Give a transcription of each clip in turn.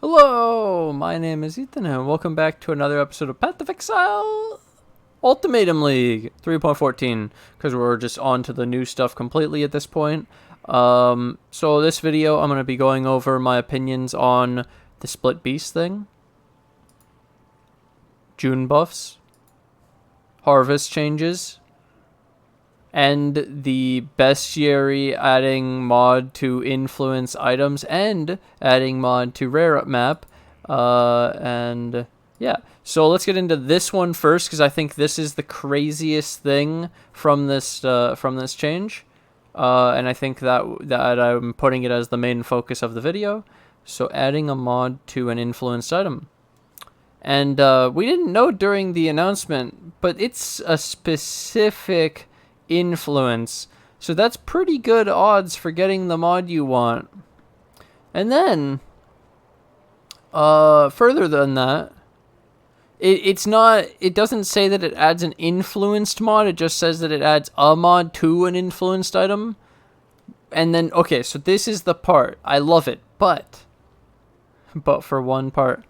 Hello, my name is Ethan, and welcome back to another episode of Path of Exile Ultimatum League 3.14, because we're just on to the new stuff completely at this point. So this video, I'm going to be going over my opinions on the split beast thing, June buffs, harvest changes, and the Bestiary adding mod to influence items and adding mod to rare map. And yeah, so let's get into this one first, because I think this is the craziest thing from this change. And I think that I'm putting it as the main focus of the video. So adding a mod to an influenced item. And we didn't know during the announcement, but it's a specific influence, so that's pretty good odds for getting the mod you want. And then further than that, it doesn't say that it adds an influenced mod, it just says that it adds a mod to an influenced item. And then okay, so this is the part I love it, but for one part,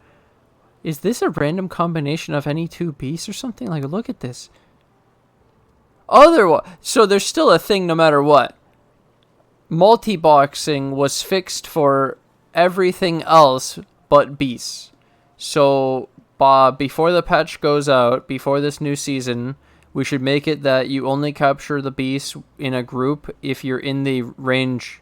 is this a random combination of any two beasts or something? Like, look at this. Otherwise, so there's still a thing no matter what. Multiboxing was fixed for everything else but beasts. So before the patch goes out, before this new season, we should make it that you only capture the beasts in a group if you're in the range.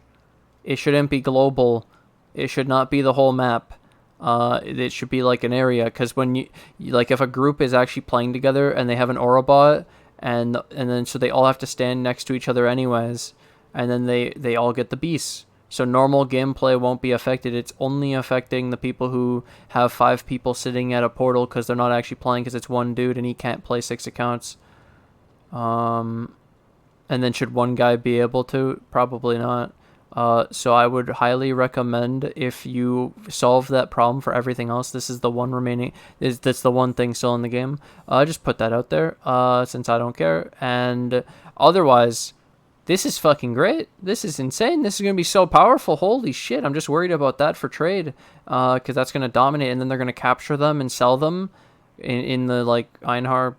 It shouldn't be global. It should not be the whole map. It should be like an area, because when you like, if a group is actually playing together and they have an aura bot, and then so they all have to stand next to each other anyways, and then they all get the beasts. So normal gameplay won't be affected. It's only affecting the people who have 5 people sitting at a portal because they're not actually playing, because it's one dude and he can't play 6 accounts. And then should one guy be able to? Probably not. So I would highly recommend, if you solve that problem for everything else, this is the one remaining, that's the one thing still in the game. Just put that out there, since I don't care. And otherwise, this is fucking great. This is insane. This is going to be so powerful. Holy shit. I'm just worried about that for trade, because that's going to dominate, and then they're going to capture them and sell them in the, like, Einhar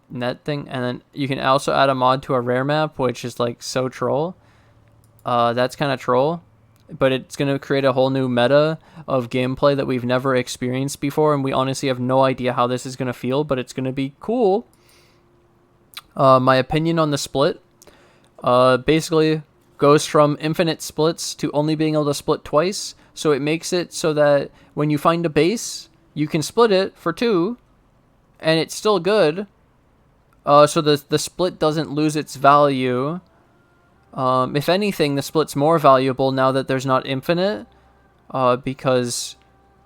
net thing. And then you can also add a mod to a rare map, which is, like, so troll. That's kind of troll, but it's going to create a whole new meta of gameplay that we've never experienced before, and we honestly have no idea how this is going to feel, but it's going to be cool. My opinion on the split, basically goes from infinite splits to only being able to split twice, so it makes it so that when you find a base, you can split it for 2, and it's still good, so the split doesn't lose its value. If anything, the split's more valuable now that there's not infinite, because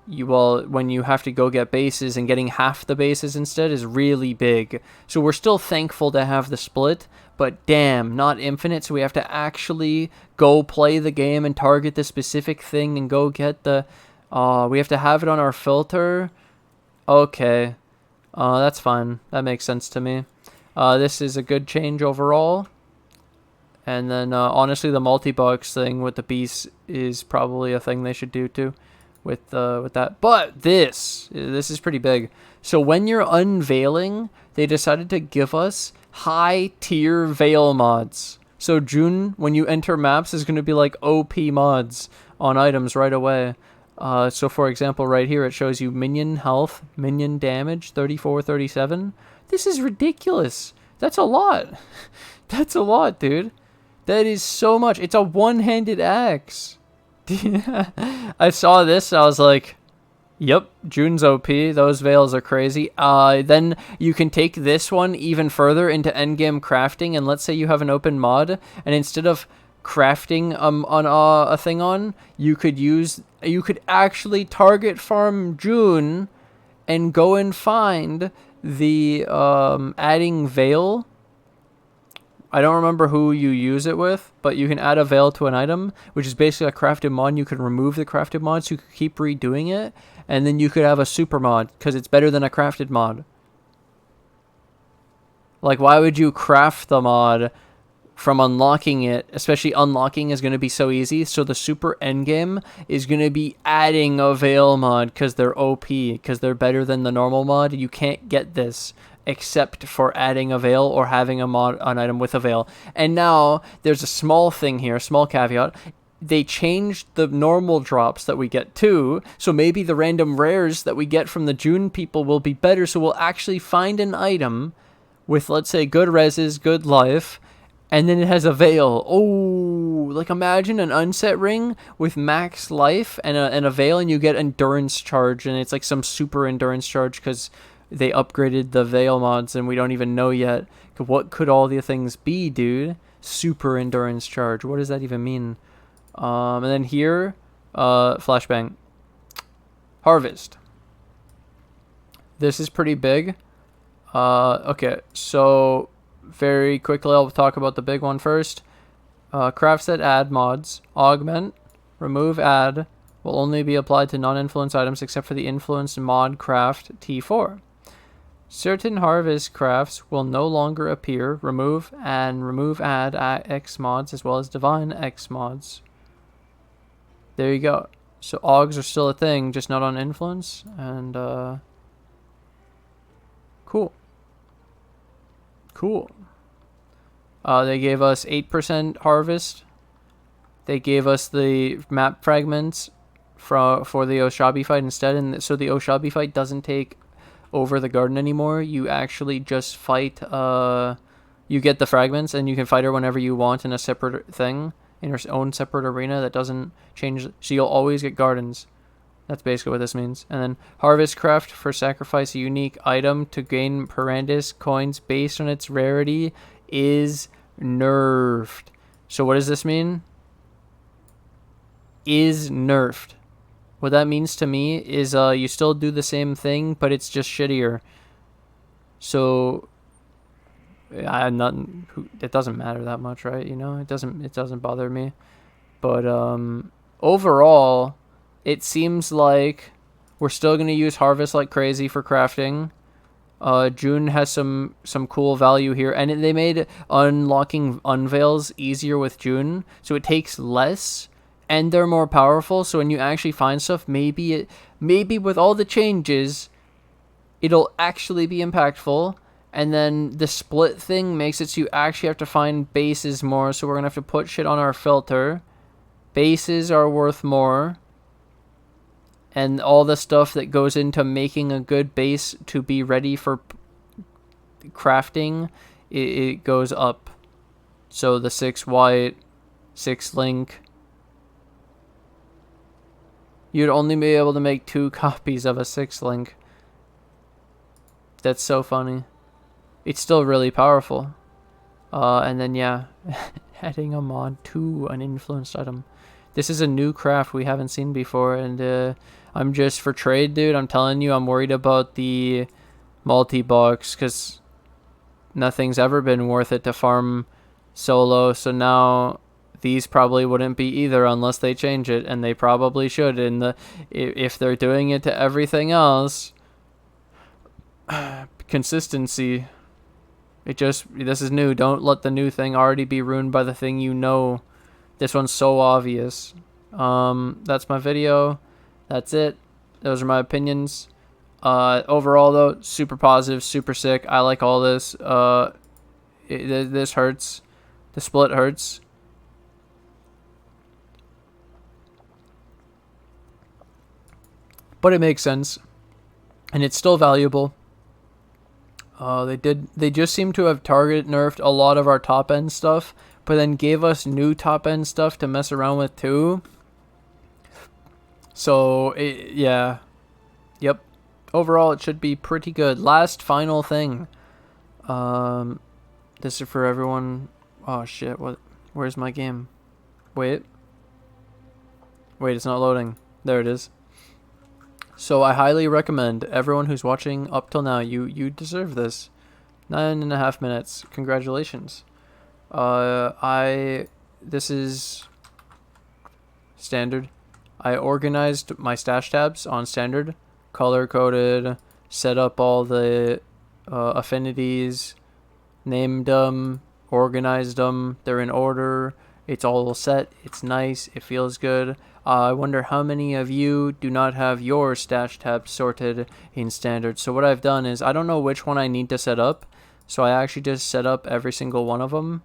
when you have to go get bases, and getting half the bases instead is really big. So we're still thankful to have the split, but damn, not infinite, so we have to actually go play the game and target the specific thing and go get the, we have to have it on our filter. Okay, that's fine. That makes sense to me. This is a good change overall. And then, honestly, the multi-box thing with the beasts is probably a thing they should do too, with that. But this is pretty big. So when you're unveiling, they decided to give us high-tier veil mods. So June, when you enter maps, is going to be like OP mods on items right away. So for example, right here, it shows you minion health, minion damage, 34, 37. This is ridiculous. That's a lot. That's a lot, dude. That is so much. It's a one-handed axe. I saw this, I was like, yep, June's OP. Those veils are crazy. Then you can take this one even further into endgame crafting, and let's say you have an open mod, and instead of crafting on a thing on, you could actually target farm June and go and find the adding veil. I don't remember who you use it with, but you can add a veil to an item, which is basically a crafted mod. You can remove the crafted mod, so you can keep redoing it, and then you could have a super mod, because it's better than a crafted mod. Like, why would you craft the mod from unlocking it, especially unlocking is going to be so easy. So the super endgame is going to be adding a Veil mod because they're OP, because they're better than the normal mod. You can't get this except for adding a Veil or having an item with a Veil. And now there's a small thing here, small caveat. They changed the normal drops that we get too, so maybe the random rares that we get from the June people will be better, so we'll actually find an item with, let's say, good reses, good life, and then it has a Veil. Oh, like imagine an unset ring with max life and a Veil, and you get endurance charge, and it's like some super endurance charge because they upgraded the Veil mods, and we don't even know yet. What could all the things be, dude? Super endurance charge. What does that even mean? And then here, flashbang. Harvest. This is pretty big. Okay, so very quickly I'll talk about the big one first. Craft set add mods. Augment, remove add will only be applied to non-influence items except for the influence mod craft T4. Certain harvest crafts will no longer appear. Remove add X mods as well as divine X mods. There you go. So augs are still a thing, just not on influence. And cool. They gave us 8% harvest. They gave us the map fragments for the Oshabi fight instead, and so the Oshabi fight doesn't take over the garden anymore. You actually just fight. You get the fragments, and you can fight her whenever you want in a separate thing, in her own separate arena that doesn't change. So you'll always get gardens. That's basically what this means. And then harvest craft for sacrifice a unique item to gain Perandus coins based on its rarity is nerfed. So what does this mean? Is nerfed. What that means to me is you still do the same thing, but it's just shittier. So it doesn't matter that much, right? You know, it doesn't bother me. But overall, it seems like we're still going to use harvest like crazy for crafting. June has some cool value here, and they made unlocking unveils easier with June, so it takes less and they're more powerful. So when you actually find stuff, maybe with all the changes it'll actually be impactful. And then the split thing makes it so you actually have to find bases more, so we're gonna have to put shit on our filter. Bases are worth more, and all the stuff that goes into making a good base to be ready for crafting, it goes up. So the 6 white, 6 link, you'd only be able to make 2 copies of a 6 link. That's so funny. It's still really powerful. And then yeah, adding a mod to an influenced item. This is a new craft we haven't seen before, and I'm just for trade, dude. I'm telling you, I'm worried about the multi-box because nothing's ever been worth it to farm solo. So now these probably wouldn't be either unless they change it, and they probably should. And if they're doing it to everything else, consistency. This is new. Don't let the new thing already be ruined by the thing you know. This one's so obvious. That's my video. That's it. Those are my opinions. Overall though, super positive, super sick. I like all this. This hurts. The split hurts. But it makes sense. And it's still valuable. They just seem to have target nerfed a lot of our top end stuff, but then gave us new top end stuff to mess around with too. So yeah, yep. Overall, it should be pretty good. Last final thing. This is for everyone. Oh shit! Where's my game? Wait, it's not loading. There it is. So I highly recommend everyone who's watching up till now, you deserve this. 9.5 minutes. Congratulations. This is standard. I organized my stash tabs on standard, color coded, set up all the affinities, named them, organized them. They're in order. It's all set. It's nice. It feels good. I wonder how many of you do not have your stash tabs sorted in standard. So what I've done is, I don't know which one I need to set up. So I actually just set up every single one of them.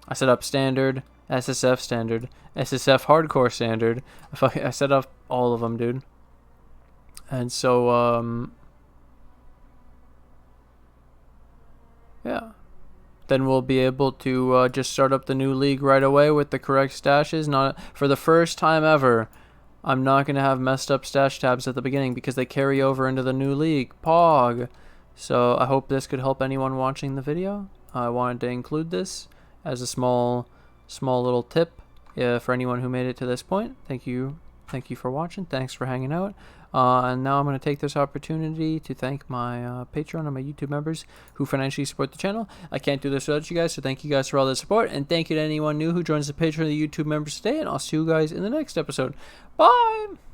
I set up standard, SSF standard, SSF hardcore standard. I set up all of them, dude. And so, yeah. Then we'll be able to just start up the new league right away with the correct stashes. Not for the first time ever, I'm not going to have messed up stash tabs at the beginning because they carry over into the new league. Pog. So I hope this could help anyone watching the video. I wanted to include this as a small little tip for anyone who made it to this point. Thank you for watching. Thanks for hanging out. And now I'm going to take this opportunity to thank my Patreon and my YouTube members who financially support the channel. I can't do this without you guys, so thank you guys for all the support. And thank you to anyone new who joins the Patreon and the YouTube members today. And I'll see you guys in the next episode. Bye!